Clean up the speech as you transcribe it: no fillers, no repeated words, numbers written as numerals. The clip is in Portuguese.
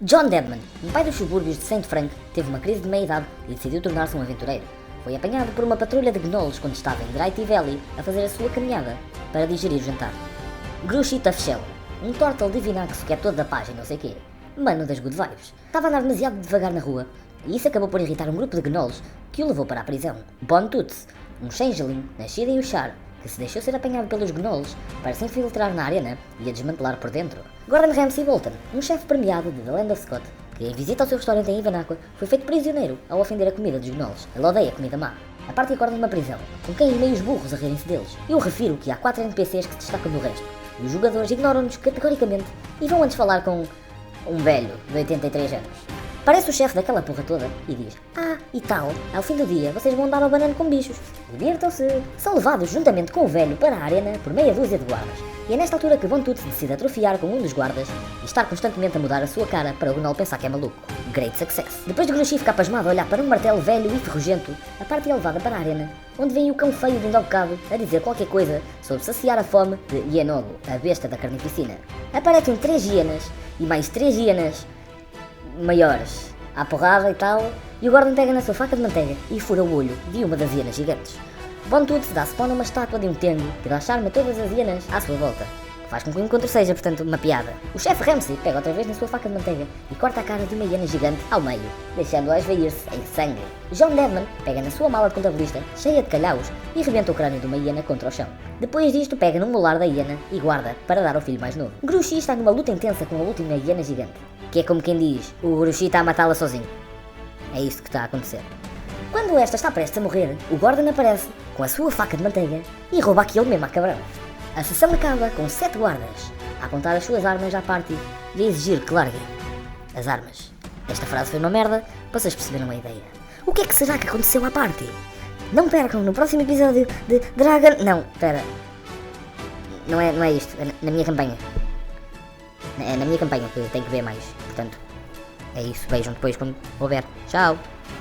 John Deadman, um pai dos subúrbios de Saint Frank, teve uma crise de meia-idade e decidiu tornar-se um aventureiro. Foi apanhado por uma patrulha de gnolls quando estava em Drythe Valley a fazer a sua caminhada para digerir o jantar. Grushi Tuffshell, um turtle divinaxo que é todo da paz e não sei quê, mano das good vibes, estava a andar demasiado devagar na rua e isso acabou por irritar um grupo de gnolls que o levou para a prisão. Bon Toots, um changeling nascido em Ushar, que se deixou ser apanhado pelos gnolls para se infiltrar na arena e a desmantelar por dentro. Gordon Ramsay Bolton, um chefe premiado de The Land of Scott, que em visita ao seu restaurante em Ivanaqua foi feito prisioneiro ao ofender a comida dos gnolls. Ele odeia comida má. A parte acorda numa prisão, com quem e meios burros a rirem-se deles. Eu refiro que há 4 NPCs que se destacam do resto, e os jogadores ignoram-nos categoricamente e vão antes falar com um velho de 83 anos. Parece o chefe daquela porra toda e diz: e tal, ao fim do dia vocês vão dar ao banano com bichos. Divirtam-se. São levados juntamente com o velho para a arena por meia dúzia de guardas. E é nesta altura que Von Toots decide atrofiar com um dos guardas e estar constantemente a mudar a sua cara para o gnoll pensar que é maluco. Great success. Depois de Grushi ficar pasmado a olhar para um martelo velho e ferrugento, a parte é levada para a arena, onde vem o cão feio de ainda ao bocado a dizer qualquer coisa sobre saciar a fome de Ienogo, a besta da carnificina. Aparecem 3 hienas e mais 3 hienas maiores à porrada e tal, e o Gordon pega na sua faca de manteiga e fura o olho de uma das hienas gigantes. Von Toots dá spawn a uma estátua de um tengu que dá charme a todas as hienas à sua volta, que faz com que o encontro seja, portanto, uma piada. O chefe Ramsay pega outra vez na sua faca de manteiga e corta a cara de uma hiena gigante ao meio, deixando-a esvair-se em sangue. John Deadman pega na sua mala de contabilista, cheia de calhaus, e rebenta o crânio de uma hiena contra o chão. Depois disto, pega num molar da hiena e guarda para dar ao filho mais novo. Grushi está numa luta intensa com a última hiena gigante, que é como quem diz, o Grushi está a matá-la sozinho. É isso que está a acontecer. Quando esta está prestes a morrer, o Gordon aparece com a sua faca de manteiga e rouba aquilo mesmo à cabrão. A sessão acaba com 7 guardas a apontar as suas armas à party e a exigir que larguem as armas. Esta frase foi uma merda, vocês perceberam a ideia. O que é que será que aconteceu à party? Não percam no próximo episódio de Dragon... Não, espera. Não é isto, é na minha campanha. É na minha campanha que eu tenho que ver mais, portanto... É isso, vejam depois quando houver. Tchau!